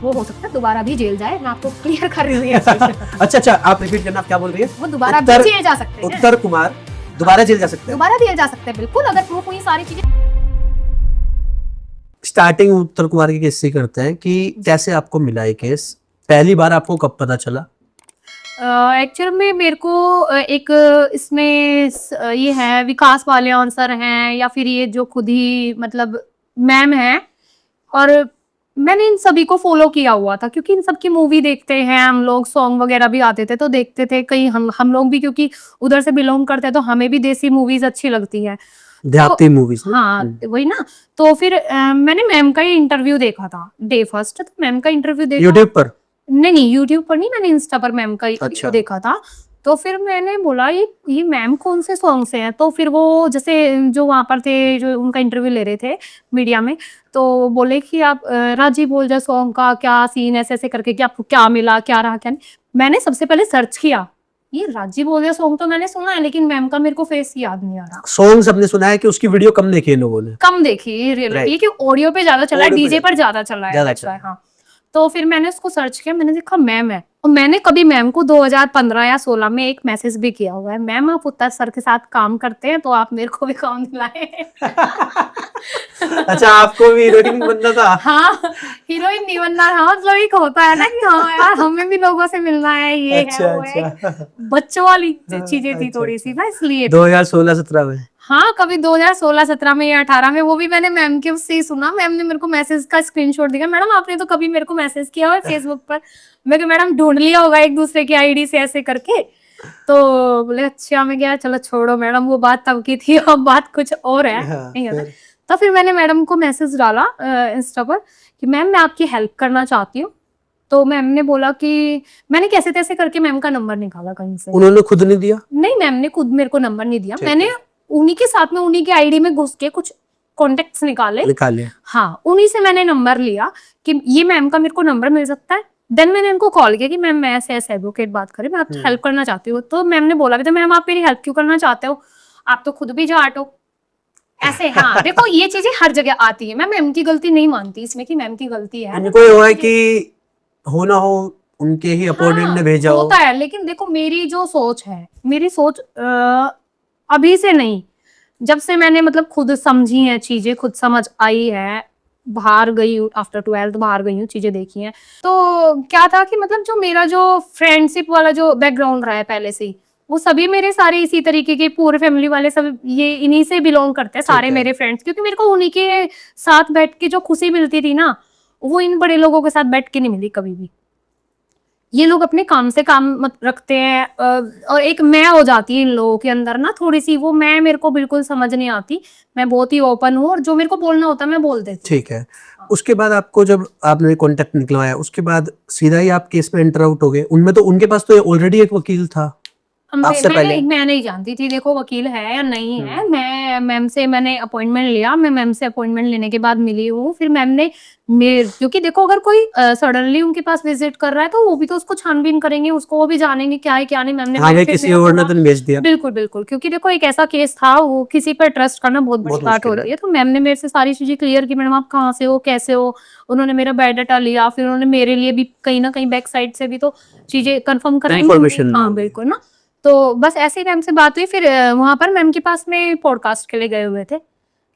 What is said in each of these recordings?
वो हो सकता है दोबारा भी जेल जाए, मैं आपको क्लियर कर रही हूँ ये चीज़। अच्छा, आप रिपीट करना, आप क्या बोल रही है? वो दोबारा भी जेल जा सकते हैं, उत्तर कुमार दोबारा जेल जा सकते हैं? दोबारा जेल जा सकते हैं बिल्कुल, अगर प्रूफ हुई सारी चीजें। स्टार्टिंग उत्तर कुमार के केस से करते हैं कि कैसे आपको मिला ये केस, पहली बार आपको कब पता चला? एक्चुअल में मेरे को एक इसमें ये है विकास पालियान सर हैं, या फिर ये जो खुद ही मतलब मैम है, और मैंने इन सभी को फॉलो किया हुआ था क्योंकि इन सब की मूवी देखते हैं हम लोग, सॉन्ग वगैरह भी आते थे तो देखते थे, कहीं हम लोग भी क्योंकि उधर से बिलोंग करते हैं तो हमें भी देसी मूवीज अच्छी लगती हैं, देहाती मूवीज। हाँ वही ना। तो फिर मैंने मैम का ही इंटरव्यू देखा था डे फर्स्ट, तो मैम का इंटरव्यू देखा यूट्यूब पर? नहीं यूट्यूब पर नहीं, मैंने इंस्टा पर मैम का अच्छा। देखा था। तो फिर मैंने बोला ये मैम कौन से सॉन्ग से हैं, तो फिर वो जैसे जो वहां पर थे जो उनका इंटरव्यू ले रहे थे मीडिया में, तो बोले कि आप राजी बोल जा सॉन्ग का क्या सीन, ऐसे ऐसे करके कि आपको क्या मिला, क्या रहा क्या नहीं। मैंने सबसे पहले सर्च किया, ये राजी बोल जा सॉन्ग तो मैंने सुना है लेकिन मैम का मेरे को फेस याद नहीं आ रहा। सॉन्ग सबने सुना है कि उसकी वीडियो कम देखी है लोगों ने, कम देखी रियली, ये कि ऑडियो पे ज्यादा चला है, डीजे पर ज्यादा चला है। हाँ, तो फिर मैंने उसको सर्च किया, मैंने देखा मैम है, और मैंने कभी मैम को 2015 या 16 में एक मैसेज भी किया हुआ है, मैम आप उत्तर सर के साथ काम करते हैं तो आप मेरे को भी काम दिलाएं। अच्छा, आपको भी हीरोइन बनना था? हाँ, हीरोइन नहीं बनना था, मतलब एक होता है ना कि हाँ यार हमें भी लोगों से मिलना है, ये अच्छा, है वो है, बच्चों वाली चीजें थी थोड़ी सी ना, इसलिए 2016-17 में। हाँ, कभी 2016-17 में या 18 में, वो भी मैंने मैम के उससे ही सुना। मैम ने मेरे को मैसेज का स्क्रीनशॉट दिया, मैडम आपने तो कभी मेरे को मैसेज किया हुआ है फेसबुक पर। मैं कहा मैडम ढूंढ लिया होगा एक दूसरे की आईडी से ऐसे करके। तो बोले अच्छा, मैं क्या, चलो छोड़ो मैडम, वो बात तब की थी, अब बात कुछ और है। नहीं है ना? तो फिर मैंने मैडम को मैसेज डाला इंस्टा पर कि मैम मैं आपकी हेल्प करना चाहती हूँ। तो मैम ने बोला कि मैंने कैसे तैसे करके मैम का नंबर निकाला कहीं से। उन्होंने खुद नहीं दिया? नहीं, मैम ने खुद मेरे को नंबर नहीं दिया, मैंने उन्हीं के साथ में उन्हीं की आईडी में घुस के कुछ कॉन्टेक्ट्स निकाले। हाँ, उन्हीं से मैंने नंबर लिया कि ये मैम का मेरे को नंबर मिल सकता है। देन मैंने उनको कॉल किया कि मैम मैं ऐसे ऐसे एडवोकेट बात कर रही हूँ, मैं आपकी हेल्प करना चाहती हूँ। तो मैम ने बोला भी था मैम आप मेरी हेल्प क्यों करना चाहते हो, आप तो खुद भी जाट हो ऐसे। हाँ देखो ये चीजें हर जगह आती है, मैं मैम की गलती नहीं मानती इसमें कि मैम की गलती है। उनको ये हुआ है कि हो ना हो उनके ही अपोनेंट ने भेजा हो, होता है। लेकिन देखो मेरी जो सोच है, मेरी सोच अभी से नहीं, जब से मैंने मतलब खुद समझी है चीजें, खुद समझ आई है, बाहर गई हूँ आफ्टर 12th, बाहर गई हूँ, चीजें देखी हैं, तो क्या था कि मतलब जो मेरा जो फ्रेंडशिप वाला जो बैकग्राउंड रहा है पहले से ही, वो सभी मेरे सारे इसी तरीके के, पूरे फैमिली वाले सब ये इन्हीं से बिलोंग करते हैं सारे मेरे फ्रेंड्स, क्योंकि मेरे को उन्हीं के साथ बैठ के जो खुशी मिलती थी ना, वो इन बड़े लोगों के साथ बैठ के नहीं मिली कभी भी। ये लोग अपने काम से काम मत रखते हैं, और एक मैं हो जाती है इन लोगों के अंदर ना थोड़ी सी, वो मैं मेरे को बिल्कुल समझ नहीं आती। मैं बहुत ही ओपन हूँ और जो मेरे को बोलना होता है मैं बोल देती हूँ। ठीक है। उसके बाद आपको जब आपने कॉन्टेक्ट निकलवाया उसके बाद सीधा ही आप केस में एंटर आउट हो गए? उनमें तो उनके पास तो ऑलरेडी एक वकील था आपसे पहले। मैं नहीं जानती थी देखो वकील है या नहीं है। मैं मैम से मैंने अपॉइंटमेंट लिया, मैं मैम से अपॉइंटमेंट लेने के बाद मिली हूँ। फिर मैम ने क्योंकि देखो अगर कोई सडनली उनके पास विजिट कर रहा है तो वो भी तो उसको छानबीन करेंगे, उसको वो भी जानेंगे क्या है क्या नहीं। मैम ने आगे किसी और ने तो नहीं भेज दिया? बिल्कुल बिल्कुल, क्योंकि देखो एक ऐसा केस था, वो किसी पर ट्रस्ट करना बहुत बड़ी बात हो रही है। तो मैम ने मेरे से सारी चीजें क्लियर की, मैडम आप कहाँ से हो, कैसे हो। उन्होंने मेरा बायोडाटा लिया, फिर उन्होंने मेरे लिए भी कहीं ना कहीं बैक साइड से भी तो चीजें कंफर्म कराई। हाँ बिल्कुल ना। तो बस ऐसे ही मैम से बात हुई। फिर वहां पर मैम के पास में पॉडकास्ट के लिए गए हुए थे,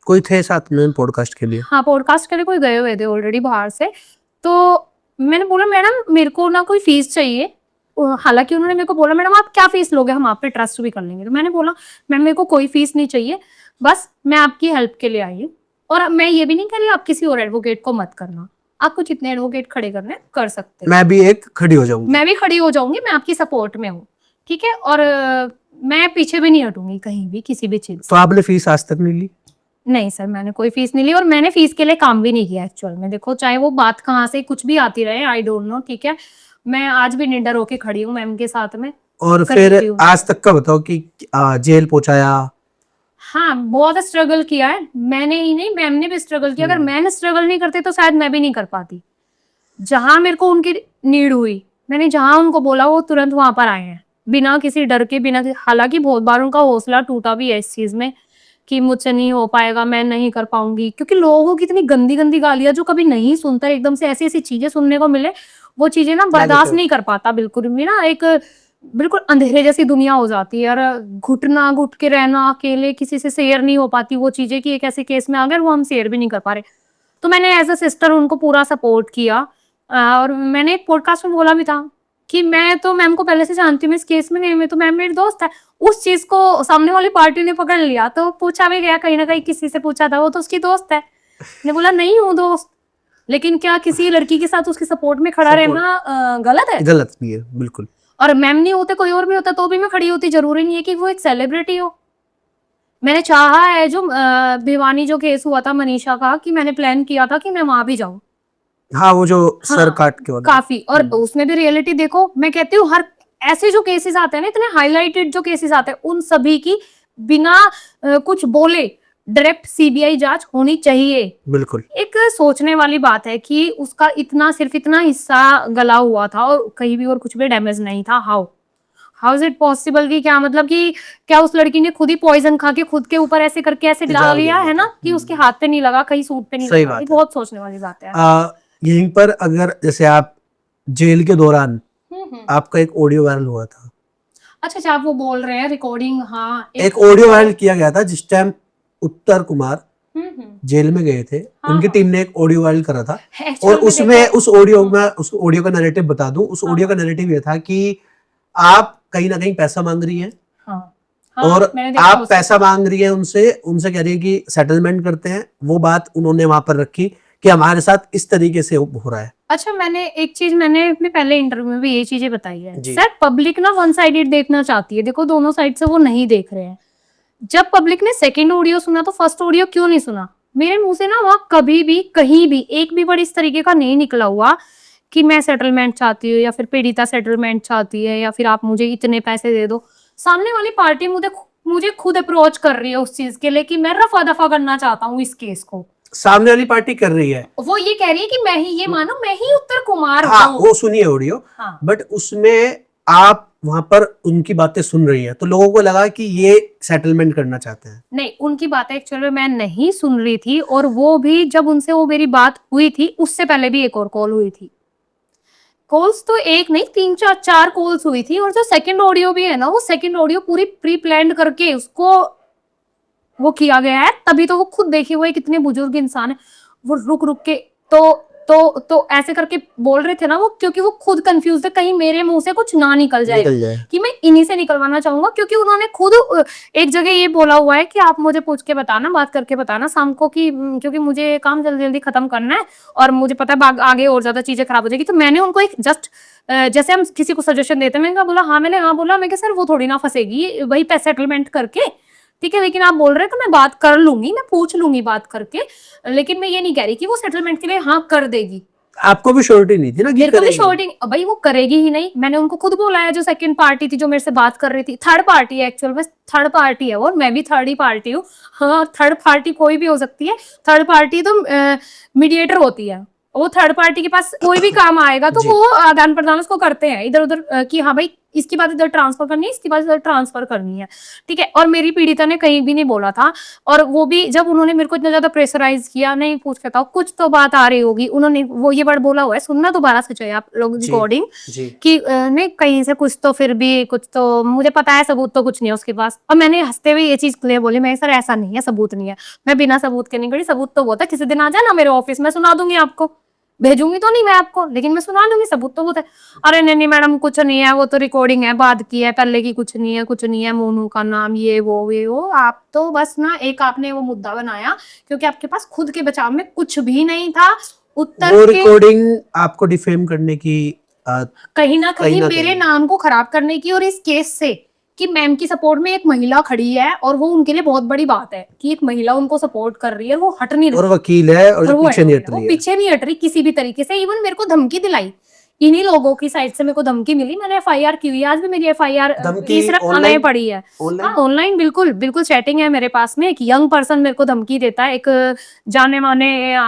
कोई थे साथ में पॉडकास्ट के लिए? हाँ पॉडकास्ट के लिए कोई गए हुए थे ऑलरेडी बाहर से। तो मैंने बोला मैडम मेरे को ना कोई फीस चाहिए। हालांकि उन्होंने मेरे को बोला मैडम आप क्या फीस लोगे, हम आप पे ट्रस्ट भी कर लेंगे। तो मैंने बोला मैम मेरे को कोई फीस नहीं चाहिए, बस मैं आपकी हेल्प के लिए आई हूँ। और मैं ये भी नहीं कह रही आप किसी और एडवोकेट को मत करना, आपको जितने एडवोकेट खड़े करने कर सकते हैं। मैं भी एक खड़ी हो जाऊंगी, मैं भी खड़ी हो जाऊंगी, मैं आपकी सपोर्ट में हूँ, ठीक है। और मैं पीछे भी नहीं हटूंगी कहीं भी किसी भी चीज। तो आपने फीस आज तक नहीं ली? नहीं सर, मैंने कोई फीस नहीं ली और मैंने फीस के लिए काम भी नहीं किया एक्चुअल में। देखो चाहे वो बात कहाँ से कुछ भी आती रहे, आई डोंट नो, ठीक है। मैं आज भी निडर होके खड़ी हूँ मैम के साथ में। और फिर आज तक का बताओ कि जेल पहुंचाया? हाँ बहुत स्ट्रगल किया है, मैंने ही नहीं मैम ने भी स्ट्रगल किया। अगर मैंने स्ट्रगल नहीं करती तो शायद मैं भी नहीं कर पाती। जहां मेरे को उनकी नीड हुई, मैंने जहां उनको बोला वो तुरंत वहां पर आए हैं, बिना किसी डर के, बिना हालांकि बहुत बार उनका हौसला टूटा भी है इस चीज में कि मुझसे नहीं हो पाएगा, मैं नहीं कर पाऊंगी, क्योंकि लोगों की इतनी गंदी गंदी गालियां जो कभी नहीं सुनता, एकदम से ऐसी ऐसी चीजें सुनने को मिले, वो चीजें ना बर्दाश्त Negative. नहीं कर पाता बिल्कुल भी ना। एक बिल्कुल अंधेरे जैसी दुनिया हो जाती है, और घुटना घुट के रहना, अकेले किसी से शेयर नहीं हो पाती वो चीजें, कि एक ऐसे केस में आ गए वो हम शेयर भी नहीं कर पा रहे। तो मैंने एज अ सिस्टर उनको पूरा सपोर्ट किया। और मैंने एक पॉडकास्ट में बोला भी था कि मैं तो मैम को पहले से जानती हूँ, मैं इस केस में नहीं, मैं तो मैम मेरी दोस्त है। उस चीज को सामने वाली पार्टी ने पकड़ लिया, तो पूछा भी गया कहीं ना कहीं, किसी से पूछा था, वो तो उसकी दोस्त है। मैंने बोला नहीं हूँ दोस्त, लेकिन क्या किसी लड़की के साथ उसके सपोर्ट में खड़ा Support. रहना गलत है? गलत नहीं है बिल्कुल। और मैम नहीं होते, कोई और भी होता तो भी मैं खड़ी होती, जरूरी नहीं है कि वो एक सेलिब्रिटी हो। मैंने चाहा है, जो भिवानी जो केस हुआ था मनीषा का, कि मैंने प्लान किया था कि मैं वहां भी जाऊं। हाँ, वो जो सर हाँ, काट के वाला। काफी। और उसमें भी रियलिटी देखो, मैं कहती हूँ हर ऐसे जो केसेस आते हैं ना, इतने हाईलाइटेड जो केसेस आते हैं, उन सभी की बिना कुछ बोले डायरेक्ट सीबीआई जांच होनी चाहिए। बिल्कुल। एक सोचने वाली बात है कि उसका इतना, सिर्फ इतना हिस्सा गला हुआ था और कहीं भी और कुछ भी डैमेज नहीं था। How is it possible? कि क्या मतलब कि क्या उस लड़की ने खुद ही पॉइजन खा के खुद के ऊपर ऐसे करके ऐसे डाल डाल लिया दिया है ना, कि उसके हाथ पे नहीं लगा, कहीं सूट पे नहीं सही लगा? बात ये है। बहुत सोचने वाली बात है। यहीं पर अगर जैसे आप जेल के दौरान हम्म। आपका एक ऑडियो वायरल हुआ था, अच्छा, आप वो बोल रहे हैं रिकॉर्डिंग? हाँ, एक ऑडियो वायरल किया गया था जिस टाइम उत्तर कुमार हम्म। जेल में गए थे, हाँ, उनकी हाँ। टीम ने एक ऑडियो वायरल करा था। Actual और में उसमें देखो, उस ऑडियो में, उस ऑडियो का नैरेटिव बता दूं, उस हाँ, ऑडियो का हाँ। नैरेटिव ये था कि आप कहीं ना कहीं पैसा मांग रही हैं, हाँ, हाँ, और मैंने देखा आप उसे। पैसा मांग रही है उनसे, उनसे कह रही है कि सेटलमेंट करते हैं। वो बात उन्होंने वहां पर रखी कि हमारे साथ इस तरीके से हो रहा है। अच्छा, मैंने एक चीज, मैंने अपने पहले इंटरव्यू में भी ये चीजें बताई है जी। सर। पब्लिक ना वन साइडेड देखना चाहती है, देखो दोनों साइड से वो नहीं देख रहे हैं। जब पब्लिक ने सेकंड ऑडियो सुना तो फर्स्ट ऑडियो क्यों नहीं सुना? मेरे मुंह से ना वहां कभी भी कहीं भी एक भी वर्ड इस तरीके का नहीं निकला हुआ कि मैं सेटलमेंट चाहती हूँ, या फिर पीड़िता सेटलमेंट चाहती है, या फिर आप मुझे इतने पैसे दे दो। सामने वाली पार्टी मुझे खुद अप्रोच कर रही है उस चीज के लिए कि मैं रफा दफा करना चाहता हूँ इस केस को। सामने वाली पार्टी कर रही है, वो ये कह रही है कि मैं ही, ये मानो मैं ही उत्तर कुमार हाँ, हूँ। वो सुनिए ऑडियो। हाँ। बट उसमें आप वहां पर उनकी बातें सुन रही हैं, तो लोगों को लगा कि ये सेटलमेंट करना चाहते हैं। नहीं, उनकी बातें एक्चुअली में मैं नहीं सुन रही थी, और वो भी जब उनसे वो मेरी बात हुई थी, उससे पहले भी एक और कॉल हुई थी। कॉल्स तो एक नहीं, तीन चार चार कॉल्स हुई थी। और जो सेकंड ऑडियो भी है ना, वो सेकंड ऑडियो पूरी प्री प्लान्ड करके उसको वो किया गया है। तभी तो वो खुद देखिए, वो एक कितने बुजुर्ग इंसान है, वो रुक रुक के तो ऐसे करके बोल रहे थे ना वो, क्योंकि वो खुद कंफ्यूज थे कहीं मेरे मुंह से कुछ ना निकल जाए, कि मैं इन्हीं से निकलवाना चाहूंगा। क्योंकि उन्होंने खुद एक जगह ये बोला हुआ है कि आप मुझे पूछ के बताना, बात करके बताना शाम को, कि क्योंकि मुझे काम जल्दी जल्दी खत्म करना है, और मुझे पता है आगे और ज्यादा चीजें खराब हो जाएगी। तो मैंने उनको एक जस्ट जैसे हम किसी को सजेशन देते हैं, मैंने कहा बोला हाँ, मैंने हाँ बोला, मैं सर वो थोड़ी ना फंसेगी वही पैसे सेटलमेंट करके, ठीक है, लेकिन आप बोल रहे हैं तो मैं बात कर लूंगी, मैं पूछ लूंगी बात करके, लेकिन मैं ये नहीं कह रही कि वो सेटलमेंट के लिए हाँ कर देगी। आपको भी श्योरिटी नहीं थी ना कि मेरे को भी करेगी। श्योरिटी, भाई वो करेगी ही नहीं। मैंने उनको खुद बोला है, जो सेकंड पार्टी थी जो मेरे से बात कर रही थी, थर्ड पार्टी है एक्चुअल में, थर्ड पार्टी है वो, मैं भी थर्ड ही पार्टी हूँ। हाँ, थर्ड पार्टी कोई भी हो सकती है, थर्ड पार्टी तो मीडिएटर होती है। वो थर्ड पार्टी के पास कोई भी काम आएगा तो जी। वो आदान प्रदान उसको करते हैं इधर उधर, कि हाँ भाई इसकी बात इधर ट्रांसफर करनी है, इसकी बात इधर ट्रांसफर करनी है, ठीक है। और मेरी पीड़िता ने कहीं भी नहीं बोला था, और वो भी जब उन्होंने मेरे को इतना ज्यादा प्रेशराइज किया, नहीं पूछ के था, कुछ तो बात आ रही होगी, उन्होंने वो ये वर्ड बोला हुआ है, सुनना दोबारा से चाहिए आप लोग रिकॉर्डिंग, कि नहीं कहीं से कुछ तो, फिर भी कुछ तो मुझे पता है, सबूत तो कुछ नहीं है उसके पास। और मैंने हंसते हुए ये चीज क्लियर बोली, मैं सर ऐसा नहीं है, सबूत नहीं है, मैं बिना सबूत के नहीं करी, सबूत तो वो था, किसी दिन आ जाना मेरे ऑफिस में, सुना दूंगी आपको, भेजूंगी तो नहीं मैं आपको, लेकिन मैं सुना लूंगी, सबूत तो वो है। अरे नहीं नहीं मैडम, कुछ नहीं है, वो तो रिकॉर्डिंग है, बाद की है, पहले की कुछ नहीं है, कुछ नहीं है, मोनू का नाम ये वो। आप तो बस ना एक आपने वो मुद्दा बनाया, क्योंकि आपके पास खुद के बचाव में कुछ भी नहीं था। उत्तर वो के रिकॉर्डिंग आपको डिफेम करने की, कहीं ना कहीं ना मेरे कहीं। नाम को खराब करने की, और इस केस से कि मैम की सपोर्ट में एक महिला खड़ी है, और वो उनके लिए बहुत बड़ी बात है कि एक महिला उनको सपोर्ट कर रही है, वो हट नहीं और रही, वकील है, और और वो पीछे नहीं है, हट वो रही है। पीछे नहीं हट रही किसी भी तरीके से। इवन मेरे को धमकी दिलाई, इन्हीं लोगों की साइड से मेरे को धमकी मिली, मैंने एफआईआर की हुई है, आज भी मेरी एफआईआर धमकी तीसरा खाना online? पड़ी है। Online? हाँ, ऑनलाइन बिल्कुल बिल्कुल चैटिंग है मेरे पास में। एक यंग पर्सन मेरे को धमकी देता है, एक जाने माने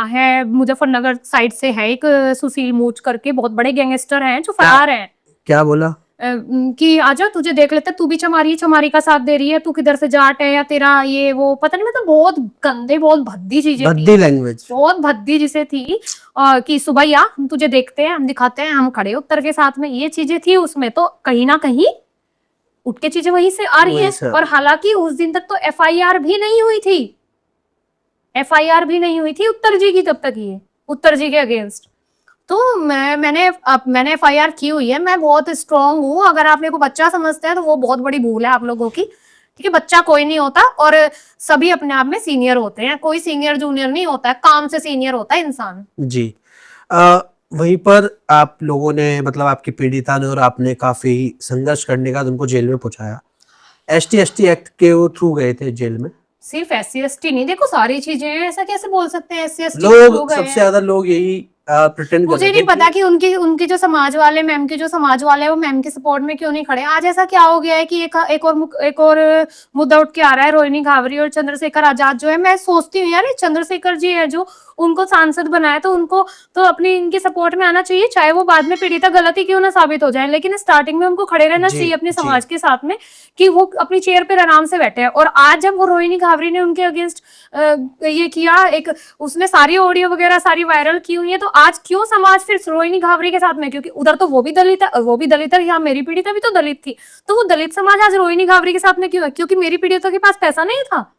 है, मुजफ्फरनगर साइड से है, एक सुशील मूच करके, बहुत बड़े गैंगस्टर हैं जो फरार हैं। क्या बोला? कि आजा तुझे देख लेते, तू भी चमारी का साथ दे रही है, तू किधर से जाट है या तेरा ये वो पता नहीं, मतलब बहुत गंदे बहुत भद्दी चीजें थी, भद्दी लैंग्वेज। बहुत भद्दी जिसे थी कि सुबह या हम तुझे देखते हैं, हम दिखाते हैं, हम खड़े उत्तर के साथ में, ये चीजें थी उसमें। तो कहीं ना कहीं उठ के चीजें वहीं से आ रही वहीं हैं। से। और हालांकि उस दिन तक तो एफआईआर भी नहीं हुई थी, एफआईआर भी नहीं हुई थी उत्तर जी की तब तक, ये उत्तर जी के अगेंस्ट। तो मैंने एफआईआर की हुई है, मैं बहुत स्ट्रांग हूँ। अगर आप मेरे को बच्चा समझते हैं तो वो बहुत बड़ी भूल है आप लोगों की। ठीक है, बच्चा कोई नहीं होता और सभी अपने आप में सीनियर होते हैं, कोई सीनियर जूनियर नहीं होता है, काम से सीनियर होता है इंसान। जी। वहीं पर आप लोगों ने मतलब आपकी पीड़िता ने और आपने काफी संघर्ष करने के बाद उनको जेल में पहुंचाया। एसटी एक्ट के वो थ्रू गए थे जेल में। सिर्फ SC ST नहीं, देखो सारी चीजें हैं, ऐसा कैसे बोल सकते हैं SC ST लोग गए सबसे हैं। ज्यादा लोग यही प्रिटेंड कर मुझे रहे नहीं थे पता कि उनकी उनकी जो समाज वाले मैम के जो समाज वाले हैं वो मैम के सपोर्ट में क्यों नहीं खड़े। आज ऐसा क्या हो गया है कि एक और मुद्दा उठ के आ रहा है, रोहिणी घावरी और चंद्रशेखर आजाद जो है। मैं सोचती हूँ यार, ये चंद्रशेखर जी है जो उनको सांसद बनाया, तो उनको तो अपनी इनके सपोर्ट में आना चाहिए, चाहे वो बाद में पीड़िता गलती क्यों ना साबित हो जाए, लेकिन स्टार्टिंग में उनको खड़े रहना जी, चाहिए अपने जी। समाज के साथ में, कि वो अपनी चेयर पर आराम से बैठे हैं। और आज जब वो रोहिणी घावरी ने उनके अगेंस्ट ये किया, एक उसने सारी ऑडियो वगैरह सारी वायरल की हुई है, तो आज क्यों समाज फिर रोहिणी घावरी के साथ में, क्योंकि उधर तो वो भी दलित है, वो भी दलित है, यहाँ मेरी पीड़िता भी तो दलित थी, तो वो दलित समाज आज रोहिणी घावरी के साथ में क्यों है? क्योंकि मेरी पीड़िता के पास पैसा नहीं था।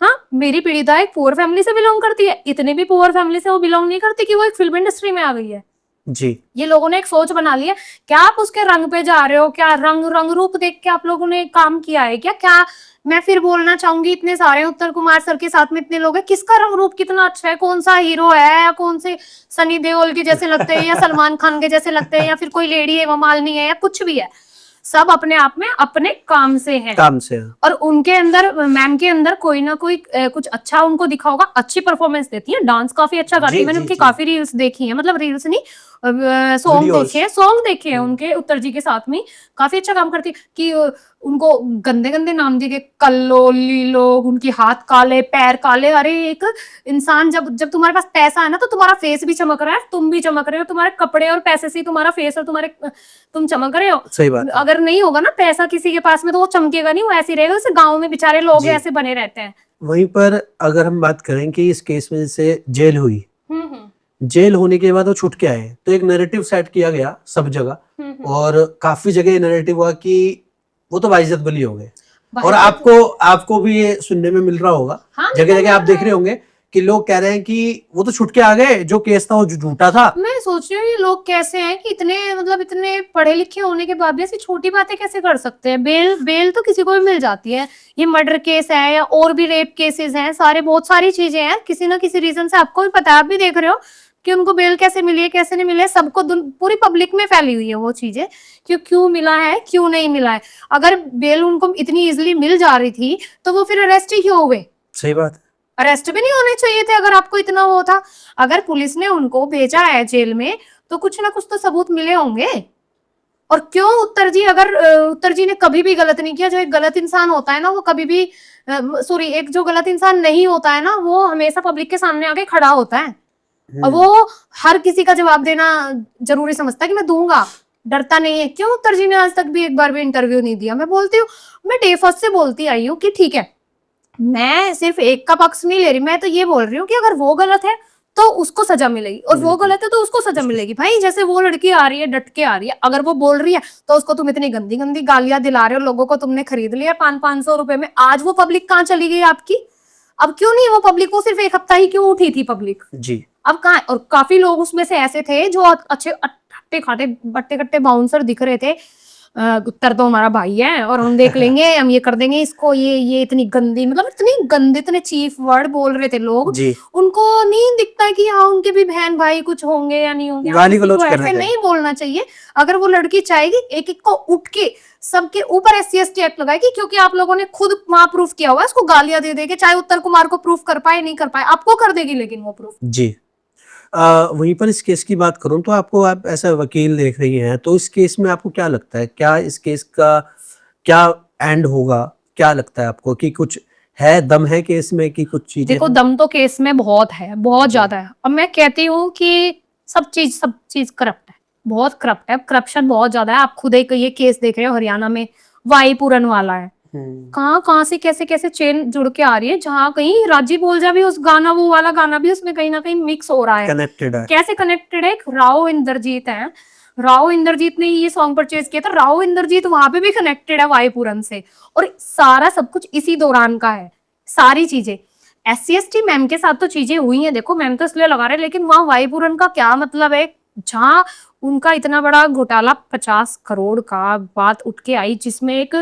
हाँ, मेरी पीड़िता एक पुअर फैमिली से बिलोंग करती है, इतने भी पुअर फैमिली से वो बिलोंग नहीं करती कि वो एक फिल्म इंडस्ट्री में आ गई है। जी। ये लोगों ने एक सोच बना ली है। क्या आप उसके रंग पे जा रहे हो? क्या रंग रूप देख के आप लोगों ने काम किया है क्या? मैं फिर बोलना चाहूंगी, इतने सारे उत्तर कुमार सर के साथ में इतने लोग हैं, किसका रंग रूप कितना अच्छा है, कौन सा हीरो है, या कौन से सनी देओल के जैसे लगते हैं, या सलमान खान के जैसे लगते हैं, या फिर कोई लेडी हेमा मालिनी है, या कुछ भी है, सब अपने आप में अपने काम से हैं। काम से। और उनके अंदर, मैम के अंदर कोई ना कोई कुछ अच्छा उनको दिखा होगा। अच्छी परफॉर्मेंस देती है, डांस काफी अच्छा करती है, मैंने उनकी काफी रील्स देखी है, मतलब रील्स नहीं, सॉन्ग देखे हैं उनके उत्तर जी के साथ में, काफी अच्छा काम करती है। कि उनको गंदे गंदे नाम दिए, कल्लो लीलो, उनकी हाथ काले पैर काले। अरे एक इंसान जब तुम्हारे पास पैसा है ना, तो तुम्हारा फेस भी चमक रहा है, तुम भी चमक रहे हो, तुम्हारे कपड़े और पैसे से तुम्हारा फेस और तुम चमक रहे हो। सही बात है। अगर नहीं होगा ना पैसा किसी के पास में, तो वो चमकेगा नहीं, वो ऐसे ही रहेगा, जैसे गाँव में बेचारे लोग ऐसे बने रहते हैं। वहीं पर अगर हम बात करें कि इस केस में जैसे जेल हुई, जेल होने के बाद वो छूट के आए, तो एक नैरेटिव सेट किया गया सब जगह, और काफी जगह ये नैरेटिव हुआ कि वो तो बाइज्जत बली हो गए। और आपको भी ये सुनने में मिल रहा होगा, जगह जगह आप देख रहे होंगे कि लोग कह रहे हैं कि वो तो छूट के आ गए, जो केस था वो झूठा था। मैं सोच रही हूँ ये लोग कैसे हैं कि इतने पढ़े लिखे होने के बाद भी ऐसी छोटी बातें कैसे कर सकते हैं। बेल तो किसी को भी मिल जाती है। ये मर्डर केस है या और भी रेप केसेस हैं, सारे बहुत सारी चीजें हैं, किसी ना किसी रीजन से आपको भी पता है, आप भी देख रहे हो कि उनको बेल कैसे मिली है, कैसे नहीं मिली है, सबको पूरी पब्लिक में फैली हुई है वो चीजें, क्यों मिला है, क्यों नहीं मिला है। अगर बेल उनको इतनी इजिली मिल जा रही थी तो वो फिर अरेस्ट ही क्यों हुए? सही बात। अरेस्ट भी नहीं होने चाहिए थे अगर आपको इतना वो था। अगर पुलिस ने उनको भेजा है जेल में, तो कुछ ना कुछ तो सबूत मिले होंगे। और क्यों उत्तर जी ने कभी भी गलत नहीं किया। जो एक गलत इंसान होता है ना, वो कभी भी एक जो गलत इंसान नहीं होता है ना, वो हमेशा पब्लिक के सामने आके खड़ा होता है, और वो हर किसी का जवाब देना जरूरी समझता है कि मैं दूंगा, डरता नहीं है। क्यों उत्तर जी ने आज तक भी एक बार भी इंटरव्यू नहीं दिया? मैं बोलती हूँ, मैं डे फर्स्ट से बोलती आई हूँ कि ठीक है, मैं सिर्फ एक का पक्ष नहीं ले रही, मैं तो ये बोल रही हूँ कि अगर वो गलत है तो उसको सजा मिलेगी, और वो गलत है तो उसको सजा मिलेगी। भाई जैसे वो लड़की आ रही है, डट के आ रही है, अगर वो बोल रही है तो उसको तुम इतनी गंदी गंदी गालियां दिला रहे हो, लोगों को तुमने खरीद लिया 500-500 रुपए में। आज वो पब्लिक कहाँ चली गई आपकी? अब क्यों नहीं वो पब्लिक? वो सिर्फ एक हफ्ता ही क्यों उठी थी पब्लिक? जी। अब कहाँ? और काफी लोग उसमें से ऐसे थे जो अच्छे हट्टे खाटे बट्टे कट्टे बाउंसर दिख रहे थे। उत्तर तो हमारा भाई है और हम देख लेंगे, हम ये कर देंगे इसको, ये इतनी गंदी, मतलब इतनी गंदे, इतने चीफ वर्ड बोल रहे थे लोग जी। उनको नहीं दिखता कि हाँ उनके भी बहन भाई कुछ होंगे या नहीं होंगे। गाली गलौज कर ऐसे रहे थे। नहीं बोलना चाहिए। अगर वो लड़की चाहेगी एक एक को उठ के सबके ऊपर SC ST एक्ट लगाएगी, क्योंकि आप लोगों ने खुद वहां प्रूफ किया हुआ है, उसको गालियां दे देके, चाहे उत्तर कुमार को प्रूफ कर पाए नहीं कर पाए, आपको कर देगी लेकिन वो प्रूफ। जी। वहीं पर इस केस की बात करूं तो आप ऐसा वकील देख रही हैं, तो इस केस में आपको क्या लगता है, क्या इस केस का क्या एंड होगा? क्या लगता है आपको कि कुछ है, दम है केस में कि कुछ चीजें? देखो, दम तो केस में बहुत है, बहुत ज्यादा है। अब मैं कहती हूँ कि सब चीज करप्ट है, बहुत करप्ट है, करप्शन बहुत ज्यादा है। आप खुद एक ये केस देख रहे हो हरियाणा में, वाई पूरन वाला है। कहाँ से कैसे कैसे चेन जुड़ के आ रही है, जहाँ कहीं राजी बोलजा भी उस गाना, वो वाला गाना भी उसमें कहीं ना कहीं मिक्स हो रहा है। कनेक्टेड है। कैसे कनेक्टेड है? एक राव इंद्रजीत है, राव इंद्रजीत ने ये सॉन्ग परचेज किया था, राव इंद्रजीत वहां पे भी कनेक्टेड है वाईपुरम से। और सारा सब कुछ इसी दौरान का है, सारी चीजें। SC ST मैम के साथ तो चीजें हुई हैं, देखो मैम तो इसलिए लगा रहे, लेकिन वहां वाईपुरम का क्या मतलब है, जहाँ उनका इतना बड़ा घोटाला 50 करोड़ का बात उठ के आई, जिसमें एक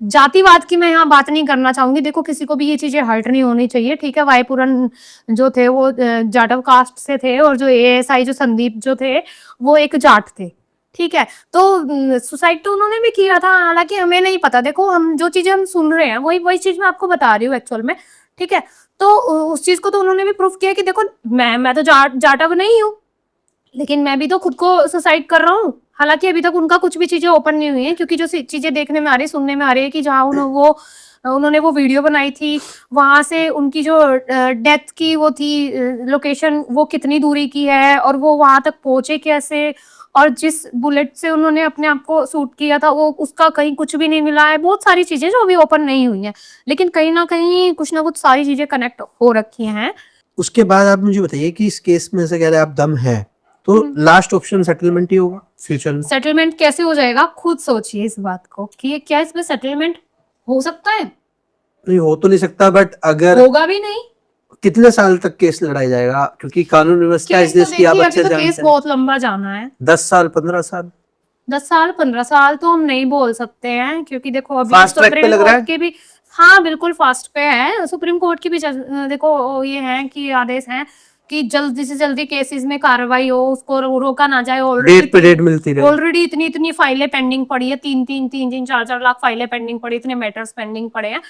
जातिवाद की मैं यहाँ बात नहीं करना चाहूंगी, देखो किसी को भी ये चीजें हर्ट नहीं होनी चाहिए, ठीक है। वाईपुरन जो थे वो जाटव कास्ट से थे, और जो ASI जो संदीप जो थे वो एक जाट थे, ठीक है। तो सुसाइड तो उन्होंने भी किया था, हालांकि हमें नहीं पता, देखो हम जो चीजें हम सुन रहे हैं वही वही चीज मैं आपको बता रही हूँ एक्चुअल में, ठीक है। तो उस चीज को तो उन्होंने भी प्रूफ किया कि देखो मैं तो जाटव नहीं हूँ, लेकिन मैं भी तो खुद को सुसाइड कर रहा हूँ। हालांकि अभी तक उनका कुछ भी चीजें ओपन नहीं हुई है, क्योंकि जो चीजें देखने में आ रही है, सुनने में आ रही है कि जहाँ उन्होंने वो वीडियो बनाई थी, वहां से उनकी जो डेथ की वो थी लोकेशन, वो कितनी दूरी की है, और वो वहां तक पहुंचे कैसे, और जिस बुलेट से उन्होंने अपने आप को शूट किया था वो उसका कहीं कुछ भी नहीं मिला है। बहुत सारी चीजें जो अभी ओपन नहीं हुई हैं, लेकिन कहीं ना कुछ सारी चीजें कनेक्ट हो रखी हैं। उसके बाद आप मुझे बताइए कि इस केस में से कह रहे हैं आप दम है, तो लास्ट ऑप्शन सेटलमेंट ही होगा फ्यूचर में? सेटलमेंट कैसे हो जाएगा, खुद सोचिए इस बात को कि क्या इसमें सेटलमेंट हो सकता है? नहीं हो तो नहीं सकता, बट अगर होगा भी नहीं। कितने साल तक केस लड़ाया जाएगा, क्योंकि कानून व्यवस्था इस देश की आप देखिए, अच्छे अभी तो केस जानते हैं। बहुत लंबा जाना है, 10 साल 15 साल? 10 साल 15 साल तो हम नहीं बोल सकते हैं, क्योंकि देखो अभी फास्ट ट्रैक पे लग रहा है? कोर्ट के भी, हाँ बिल्कुल फास्ट पे है, सुप्रीम कोर्ट की भी देखो ये है कि आदेश है कि जल्दी से जल्दी केसेस में कार्रवाई हो, उसको रोका ना जाए। डेट पे डेट मिलती रहे। ऑलरेडी इतनी फाइलें पेंडिंग पड़ी है, 3 4 लाख फाइलें पेंडिंग पड़ी, इतने मैटर्स पेंडिंग पड़े हैं।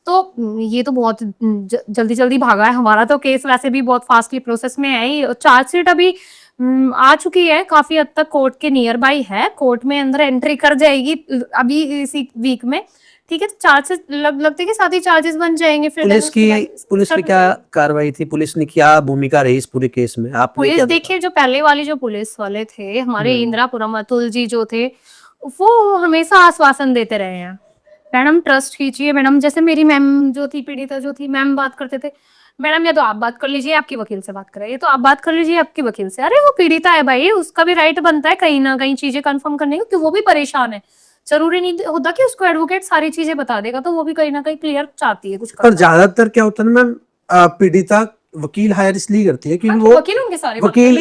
तो ये तो बहुत जल्दी जल्दी भागा है। हमारा तो केस वैसे भी बहुत फास्टली प्रोसेस में है ही, चार्जशीट अभी आ चुकी है, काफी हद तक कोर्ट के नियर बाई है, कोर्ट में अंदर एंट्री कर जाएगी अभी इसी वीक में, ठीक है। तो चार्जेस लगते कि साथ ही चार्जेस बन जाएंगे। फिर पुलिस की क्या कार्रवाई थी, पुलिस ने क्या भूमिका रही इस पूरे केस में? आप पुलिस देखिए, जो पहले वाली जो पुलिस वाले थे हमारे इंदिरापुरम अतुल जी जो थे, वो हमेशा आश्वासन देते रहे हैं, मैडम ट्रस्ट कीजिए मैडम। जैसे मेरी मैम जो थी, पीड़िता जो थी, मैम बात करते थे, मैडम या तो आप बात कर लीजिए, आपकी वकील से बात कराइए, तो आप बात कर लीजिए आपकी वकील से। अरे वो पीड़िता है भाई, उसका भी राइट बनता है कहीं ना कहीं चीजें कंफर्म करने का, क्योंकि वो भी परेशान है। जरूरी नहीं होता कि उसको एडवोकेट सारी चीजें बता देगा, तो वो भी कहीं ना कहीं क्लियर चाहती है कुछ पर ज्यादातर क्या होता है ना मैम, पीड़िता वकील हायर इसलिए करती है क्योंकि वो वकील उनके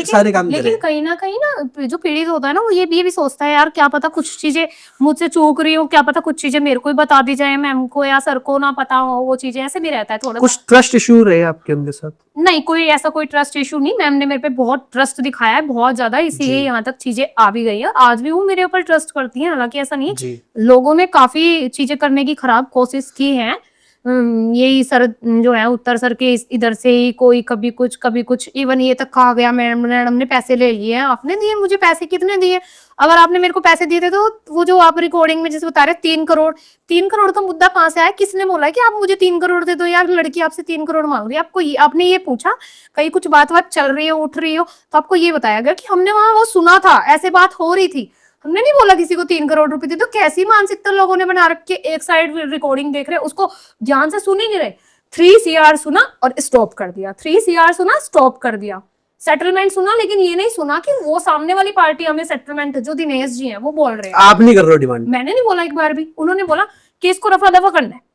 सारे काम लेकिन कहीं ना कहीं ना जो पीड़ित होता है ना, वो ये भी सोचता है यार, क्या पता कुछ चीजें मुझसे चूक रही हो, क्या पता कुछ चीजें मेरे को ही बता दी जाए, मैम को या सर को ना पता हो, वो चीजें ऐसे भी रहता है थोड़ा। कुछ ट्रस्ट इशू रहे आपके उनके साथ? नहीं, कोई ट्रस्ट इशू नहीं, मैम ने मेरे पे बहुत ट्रस्ट दिखाया है, बहुत ज्यादा, इसीलिए यहाँ तक चीजें आ भी गई है। आज भी वो मेरे ऊपर ट्रस्ट करती है, हालांकि ऐसा नहीं है, लोगों ने काफी चीजें करने की खराब कोशिश की है। यही सर जो है उत्तर सर के इधर से ही कोई कभी कुछ इवन ये तक कहा गया, मैडम ने पैसे ले लिए हैं। आपने दिए मुझे पैसे? कितने दिए? अगर आपने मेरे को पैसे दिए थे तो वो जो आप रिकॉर्डिंग में जैसे बता रहे 3 करोड़ का मुद्दा कहाँ से आया? किसने बोला कि आप मुझे 3 करोड़ दे दो यार? लड़की आपसे 3 करोड़ मांग रही है, आपने ये पूछा? कहीं कुछ बात चल रही हो, उठ रही हो, तो आपको ये बताया गया कि हमने वहां वो सुना था, ऐसे बात हो रही थी, हमने नहीं बोला किसी को 3 करोड़ रुपए दे। तो कैसी मानसिकता लोगों ने बना रखी है, एक साइड रिकॉर्डिंग देख रहे, उसको ध्यान से सुन ही नहीं रहे। 3 CR सुना और स्टॉप कर दिया, 3 CR सुना स्टॉप कर दिया, सेटलमेंट सुना, लेकिन ये नहीं सुना कि वो सामने वाली पार्टी हमें सेटलमेंट, जो दिनेश जी हैं वो बोल रहे हैं। आप नहीं कर रहे हो डिमांड? मैंने नहीं बोला एक बार भी, उन्होंने बोला कि इसको रफा दफा करना है।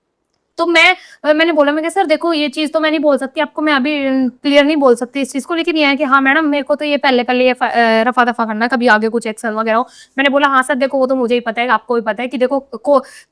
तो मैंने बोला, मैं सर देखो ये चीज तो मैं नहीं बोल सकती आपको, मैं अभी क्लियर नहीं बोल सकती इस चीज को, लेकिन ये है कि हाँ मैडम मेरे को तो ये पहले ये रफा दफा करना है, कभी आगे कुछ एक्शन वगैरह हो। मैंने बोला हाँ सर देखो वो तो मुझे ही पता है, आपको भी पता है कि देखो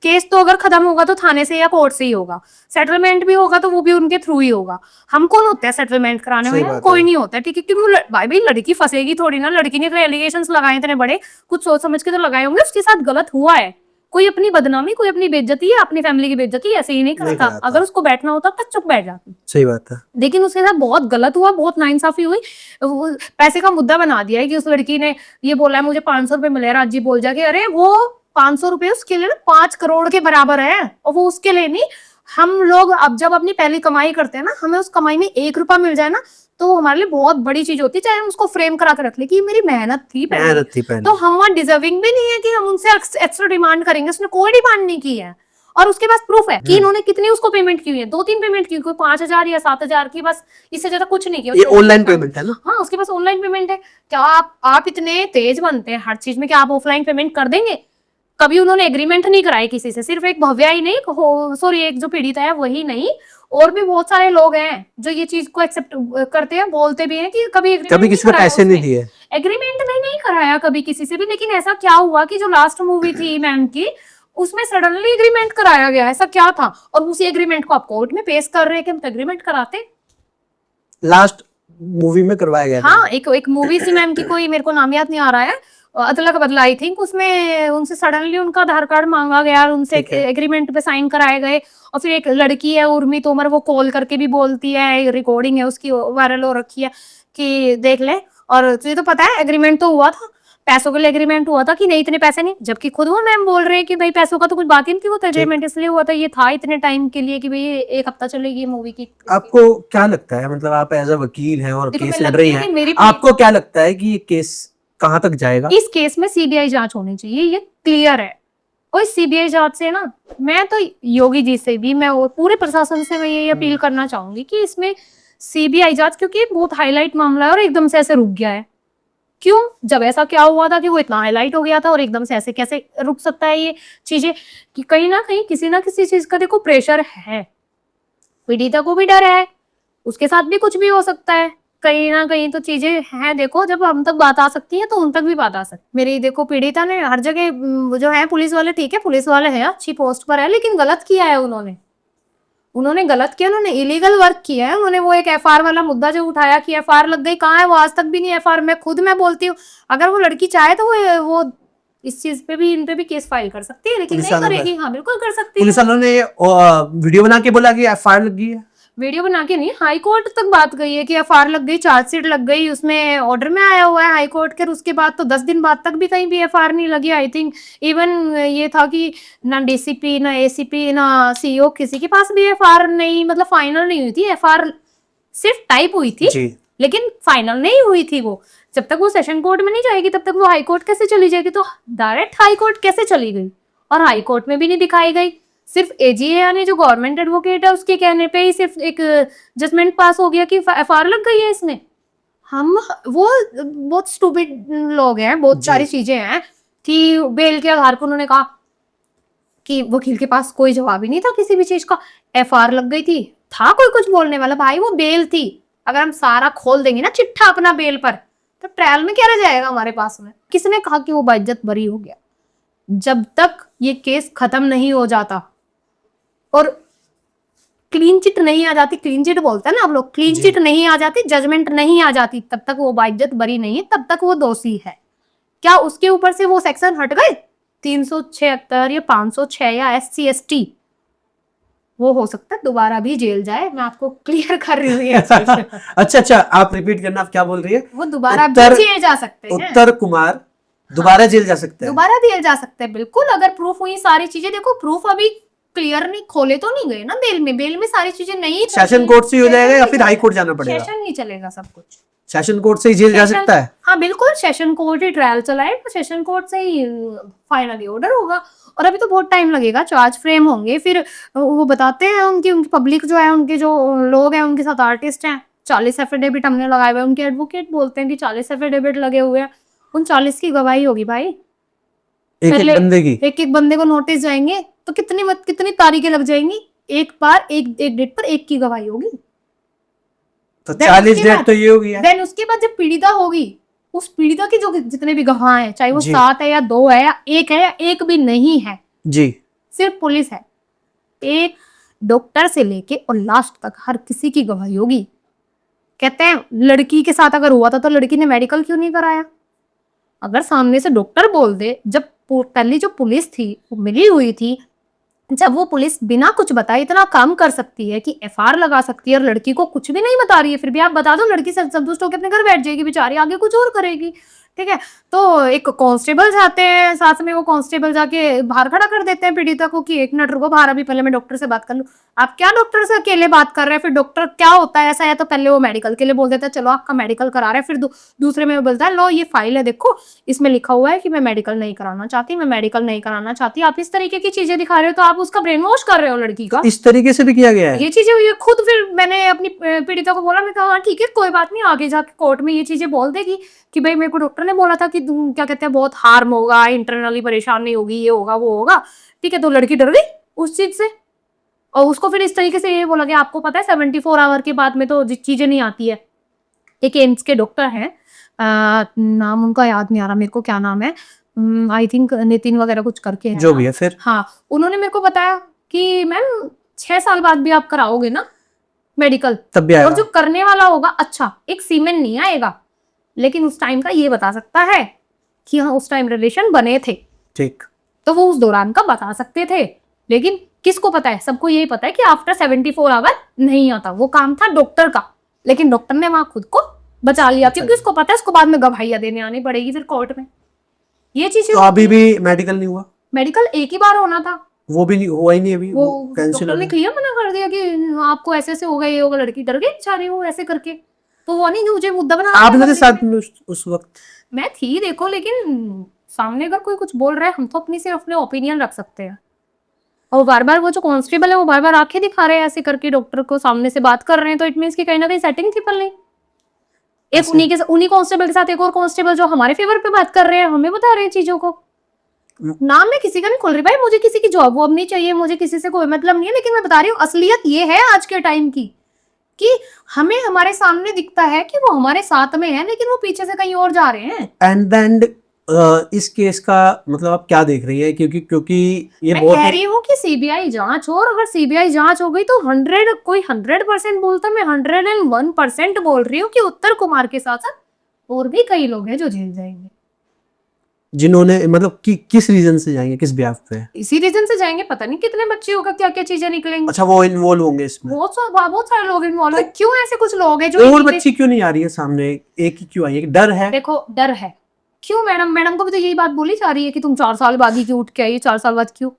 केस तो अगर खत्म होगा तो थाने से या कोर्ट से ही होगा, सेटलमेंट भी होगा तो वो भी उनके थ्रू ही होगा। हम कौन होते हैं सेटलमेंट कराने में? कोई नहीं होता, ठीक है। क्योंकि भाई लड़की फंसेगी थोड़ी ना, लड़की ने तो एलिगेशन लगाए इतने बड़े, कुछ सोच समझ के तो लगाए होंगे, उसके साथ गलत हुआ है, कोई अपनी बदनामी, कोई अपनी बेइज्जती है, अपनी फैमिली की बेइज्जती ऐसे ही नहीं करता। अगर उसको बैठना होता तो चुप बैठ जाती। सही बात है। लेकिन उसके साथ बहुत गलत हुआ, बहुत नाइंसाफी हुई, पैसे का मुद्दा बना दिया है कि उस लड़की ने ये बोला है मुझे 500 रुपए मिले, राजी बोल जाके, अरे वो 500 रुपए उसके लिए 5 करोड़ के बराबर है, और वो उसके लिए नहीं। हम लोग अब जब अपनी पहली कमाई करते हैं ना, हमें उस कमाई में 1 रुपया मिल जाए ना, तो हमारे लिए बहुत बड़ी चीज होती है, चाहे हम उसको फ्रेम करा के रख ले कि ये मेरी मेहनत थी पहले। मेहनत थी पहले। तो हम वहाँ डिजर्विंग भी नहीं है कि हम उनसे एक्स्ट्रा डिमांड करेंगे, उसने कोई डिमांड नहीं की है और उसके पास प्रूफ है कि इन्होंने कितनी उसको पेमेंट की हुई है, 2-3 पेमेंट की, कोई 5,000 या 7,000 की, बस इससे ज्यादा कुछ नहीं किया। ये ऑनलाइन पेमेंट है ना? हाँ, उसके पास ऑनलाइन पेमेंट है। क्या आप इतने तेज बनते हैं हर चीज में कि आप ऑफलाइन पेमेंट कर देंगे? कभी उन्होंने एग्रीमेंट नहीं कराया किसी से, सिर्फ एक भव्या ही नहीं, सॉरी, एक जो पीड़ित है वही नहीं, और भी बहुत सारे लोग हैं जो ये चीज को एक्सेप्ट करते हैं, बोलते भी हैं कि कभी किसी को पैसे नहीं दिए, एग्रीमेंट नहीं कराया कभी किसी से भी। लेकिन ऐसा क्या हुआ कि जो लास्ट मूवी थी मैम की, उसमें सडनली एग्रीमेंट कराया गया, ऐसा क्या था? और उसी एग्रीमेंट को आप कोर्ट में पेश कर रहे हैं कि हम एग्रीमेंट कराते। लास्ट मूवी में करवाया गया था। हाँ, एक मूवी सी मैम की, कोई मेरे को नाम याद नहीं आ रहा है, अदला का बदला आई थिंक, उसमें उनसे सडनली उनका आधार कार्ड मांगा गया और उनसे एग्रीमेंट पे साइन कराए गए। और फिर एक लड़की है उर्मी तोमर, वो कॉल करके भी बोलती है, रिकॉर्डिंग है उसकी वायरल हो रखी है कि देख ले, और तुझे तो पता है एग्रीमेंट तो हुआ था, पैसों के लिए एग्रीमेंट हुआ था कि नहीं इतने पैसे नहीं, जबकि खुद वो मैम बोल रहे हैं कि भाई पैसों का तो कुछ बात ही नहीं थी, वो एग्रीमेंट इसलिए हुआ था, ये था इतने टाइम के लिए कि भाई 1 हफ्ता चलेगी मूवी की। आपको क्या लगता है, मतलब आप एज अ वकील हैं और देखो, केस मैं लड़ रही लगता है हैं, मेरी आपको क्या लगता है कि ये केस कहाँ तक जाएगा? इस केस में सीबीआई जांच होनी चाहिए, ये क्लियर है। और सीबीआई जांच से ना, मैं तो योगी जी से भी, मैं और पूरे प्रशासन से मैं यही अपील करना चाहूंगी कि इसमें सीबीआई जांच, क्योंकि ये बहुत हाईलाइट मामला है और एकदम से ऐसे रुक गया है। क्यों? जब ऐसा क्या हुआ था कि वो इतना हाईलाइट हो गया था और एकदम से ऐसे कैसे रुक सकता है ये चीजें? कि कहीं ना कहीं किसी ना किसी चीज का देखो प्रेशर है, पीड़िता को भी डर है, उसके साथ भी कुछ भी हो सकता है, कहीं ना कहीं तो चीजें हैं। देखो, जब हम तक बात आ सकती है तो उन तक भी बात आ सकती है। मेरी देखो, पीड़िता ने हर जगह जो है, पुलिस वाले, ठीक है पुलिस वाले हैं, अच्छी पोस्ट पर है, लेकिन गलत किया है उन्होंने गलत किया, उन्होंने इलीगल वर्क किया है। उन्होंने वो एक एफआर वाला मुद्दा जो उठाया कि एफआर लग गई, कहाँ है वो? आज तक भी नहीं एफआर। मैं बोलती हूँ, अगर वो लड़की चाहे तो वो इस चीज पे भी, इन पे भी केस फाइल कर सकती है, लेकिन नहीं करेगी। हाँ, बिल्कुल कर सकती है। पुलिस वालों ने वीडियो बना के बोला कि एफआईआर लग गई है। वीडियो बना के नहीं, हाई कोर्ट तक बात गई है कि एफआईआर लग गई, चार्जशीट लग गई, उसमें ऑर्डर में आया हुआ है हाई कोर्ट के। उसके बाद तो 10 दिन बाद तक भी कहीं भी एफआईआर नहीं लगी। आई थिंक इवन ये था कि ना डीसीपी, ना एसीपी, ना सीईओ, किसी के पास भी एफआईआर नहीं, मतलब फाइनल नहीं हुई थी। एफआईआर सिर्फ टाइप हुई थी जी। लेकिन फाइनल नहीं हुई थी। वो जब तक वो सेशन कोर्ट में नहीं जाएगी तब तक वो हाई कोर्ट कैसे चली जाएगी? तो डायरेक्ट हाई कोर्ट कैसे चली गई? और हाई कोर्ट में भी नहीं दिखाई गई। सिर्फ एजीए यानी जो गवर्नमेंट एडवोकेट है उसके कहने पे ही सिर्फ एक जजमेंट पास हो गया कि एफआईआर लग गई है इसमें। हम वो बहुत स्टूपिड लोग हैं, बहुत सारी चीजें हैं कि बेल के आधार पर उन्होंने कहा कि वकील के पास कोई जवाब ही नहीं था किसी भी चीज का। एफआईआर लग गई थी, था कोई कुछ बोलने वाला? भाई वो बेल थी, अगर हम सारा खोल देंगे ना चिट्ठा अपना बेल पर, तो ट्रायल में क्या रह जाएगा हमारे पास में? किसने कहा कि वो बाइज्जत बरी हो गया? जब तक ये केस खत्म नहीं हो जाता और क्लीन चिट नहीं आ जाती, क्लीन चिट बोलते हैं ना आप लोग, क्लीन चिट नहीं आ जाती, जजमेंट नहीं आ जाती, तब तक वो बाइज्जत बरी नहीं है, तब तक वो दोषी है। क्या उसके ऊपर से वो सेक्शन हट गए? 376 या 506 या SC/ST, वो हो सकता है दोबारा भी जेल जाए। मैं आपको क्लियर कर रही हूँ ये चीज। अच्छा, आप रिपीट करना, आप क्या बोल रही है? वो दोबारा भी जेल जा सकते हैं। उत्तर कुमार दोबारा जेल जा सकते हैं? दोबारा जेल जा सकते हैं, बिल्कुल, अगर प्रूफ हुई सारी चीजें। देखो, प्रूफ अभी क्लियर नहीं, खोले तो नहीं गए ना बेल में सारी चीजें नहीं। सेशन कोर्ट से ही हो जाएगा या फिर हाई कोर्ट जाना पड़ेगा? सेशन नहीं चलेगा सब कुछ, सेशन कोर्ट से ही जेल जा सकता है? हाँ बिल्कुल, सेशन कोर्ट ही ट्रायल चलाएगा, सेशन कोर्ट से ही फाइनली ऑर्डर होगा। और अभी तो बहुत टाइम लगेगा, चार्ज फ्रेम होंगे, फिर वो बताते हैं उनकी पब्लिक जो है, उनके जो लोग हैं, उनके साथ आर्टिस्ट हैं, 40 एफिडेविट हमने लगाए हुए। उनके एडवोकेट बोलते हैं कि 40 एफिडेविट लगे हुए हैं। उन 40 की गवाही होगी भाई, एक बंदे को नोटिस जाएंगे तो कितनी तारीखें लग जाएंगी? एक डेट पर एक की गवाही होगी, तो 40 डेट तो ये होगी। देन उसके बाद जब पीड़िता होगी, उस पीड़िता के जो जितने भी गवाह हैं, चाहे वो 7 है या 2 है या 1 है या 1 भी नहीं है जी, सिर्फ पुलिस है, एक डॉक्टर से लेके और लास्ट तक हर किसी की गवाही होगी। कहते हैं लड़की के साथ अगर हुआ था तो लड़की ने मेडिकल क्यों नहीं कराया? अगर सामने से डॉक्टर बोल दे, जब पहली जो पुलिस थी वो मिली हुई थी, जब वो पुलिस बिना कुछ बताए इतना काम कर सकती है कि एफआईआर लगा सकती है और लड़की को कुछ भी नहीं बता रही है, फिर भी आप बता दो, लड़की संतुष्ट होकर अपने घर बैठ जाएगी बेचारी, आगे कुछ और करेगी। ठीक है। तो एक कांस्टेबल जाते हैं साथ में, वो कांस्टेबल जाके बाहर खड़ा कर देते हैं पीड़िता को कि 1 मिनट रुको बाहर, अभी पहले मैं डॉक्टर से बात कर लूं। आप क्या डॉक्टर से अकेले बात कर रहे हैं? फिर डॉक्टर क्या होता है, ऐसा है तो पहले वो मेडिकल के लिए बोल देता है, चलो आपका मेडिकल करा रहे हैं, फिर दूसरे में वो बोलता है लो ये फाइल है देखो, इसमें लिखा हुआ है कि मैं मेडिकल नहीं कराना चाहती, मैं मेडिकल नहीं कराना चाहती। आप इस तरीके की चीजें दिखा रहे हो तो आप उसका ब्रेन वॉश कर रहे हो लड़की का। इस तरीके से भी किया गया है। ये चीजें हुई है। खुद फिर मैंने अपनी पीड़िता को बोला, मैं कहा हाँ ठीक है कोई बात नहीं, आगे जाके कोर्ट में ये चीजें बोल देगी कि भाई मेरे को डॉक्टर ने बोला था कि क्या कहते हैं बहुत हार्म होगा, इंटरनली परेशानी होगी, ये होगा वो होगा। ठीक है, तो लड़की डर गई उस चीज से, और उसको फिर इस तरीके से ये बोला कि आपको पता है 74 आवर के बाद में तो चीजें नहीं आती है। एक एम्स के डॉक्टर हैं, नाम उनका याद नहीं आ रहा मेरे को, क्या नाम है, आई थिंक नितिन वगैरह कुछ करके है जो भी है फिर। हाँ, उन्होंने मेरे को बताया कि मैम 6 साल बाद भी आप कराओगे ना मेडिकल, तब भी और आएगा। जो करने वाला होगा अच्छा एक सीमेन नहीं आएगा, लेकिन उस टाइम का ये बता सकता है कि हाँ उस टाइम रिलेशन बने थे, ठीक। तो वो उस दौरान का बता सकते थे। लेकिन किसको पता है? सबको यही पता है कि आफ्टर 74 आवर नहीं आता, वो काम था डॉक्टर का, लेकिन डॉक्टर ने वहां खुद को बचा लिया क्योंकि उसको पता है उसको बाद में गवाहियां देने आनी पड़ेगी फिर कोर्ट में। ये चीजें तो अभी भी मेडिकल नहीं हुआ? मेडिकल एक ही बार होना था, वो भी नहीं हुआ, ही नहीं अभी, वो कैंसिल डॉक्टर हो ने गया। क्लियर मना कर दिया कि आपको ऐसे ऐसे होगा, ये होगा। लड़की डर गई बेचारी वो ऐसे करके, तो वो नहीं मुझे मुद्दा बना। आपने तो साथ में उस वक्त? मैं थी देखो, लेकिन सामने अगर कोई कुछ बोल रहा है हम तो अपनी सिर्फ अपने ओपिनियन रख सकते हैं। और बार बार वो जो कांस्टेबल है वो बार बार आंखें दिखा रहे हैं ऐसे करके डॉक्टर को, सामने से बात कर रहे हैं, तो इट मींस कि कहीं ना कहीं सेटिंग थी पहले। एक उन्हीं कांस्टेबल के साथ एक और कांस्टेबल जो हमारे फेवर पे बात कर रहे हैं, हमें बता रहे हैं चीजों को। नाम मैं किसी का नहीं खोल रही भाई, मुझे किसी की जॉब वॉब नहीं चाहिए, मुझे किसी से कोई मतलब नहीं है, लेकिन मैं बता रही हूँ असलियत ये है आज के टाइम की कि हमें हमारे सामने दिखता है कि वो हमारे साथ में है, लेकिन वो पीछे से कहीं और जा रहे हैं। एंड देन इस केस का मतलब आप क्या देख रही है? क्योंकि ये मैं बहुत कह रही हूँ कि सीबीआई जांच हो, और अगर सीबीआई जांच हो गई तो 100% बोलता, मैं 101% बोल रही हूँ कि उत्तर कुमार के साथ साथ और भी कई लोग हैं जो जेल जाएंगे। जिन्होंने मतलब किस रीजन से जाएंगे, किस ब्याह पे? इसी रीजन से जाएंगे, पता नहीं कितने बच्चे होगा, क्या क्या चीजें निकलेंगी। अच्छा, वो इन्वॉल्व होंगे इसमें? बहुत सारे लोग इन्वॉल्व है। क्यों ऐसे कुछ लोग हैं जो और बच्ची क्यों नहीं आ रही है सामने? एक ही क्यों आई है? डर है? देखो डर है क्यों, मैडम को भी तो यही बात बोली जा रही है कि तुम 4 साल बाद ही क्यों उठ के आई, 4 साल बाद क्यों?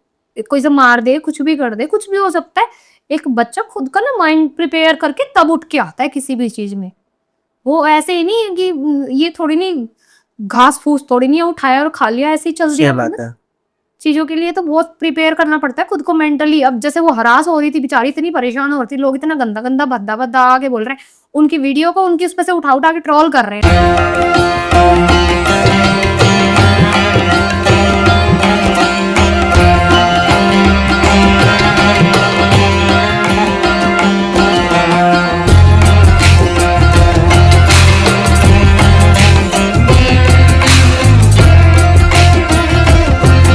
कोई से मार दे, कुछ भी कर दे, कुछ भी हो सकता है। एक बच्चा खुद का ना माइंड प्रिपेयर करके तब उठ के आता है किसी भी चीज में। वो ऐसे ही नहीं है कि ये थोड़ी नहीं घास फूस थोड़ी नहीं है उठाया और खा लिया ऐसे ही चल दिया। बात है। चीजों के लिए तो बहुत प्रिपेयर करना पड़ता है खुद को मेंटली। अब जैसे वो हरास हो रही थी बेचारी, इतनी परेशान हो रही थी, लोग इतना गंदा गंदा भद्दा भद्दा आके बोल रहे हैं, उनकी वीडियो को उनकी उस पे से उठा उठा के ट्रोल कर रहे हैं।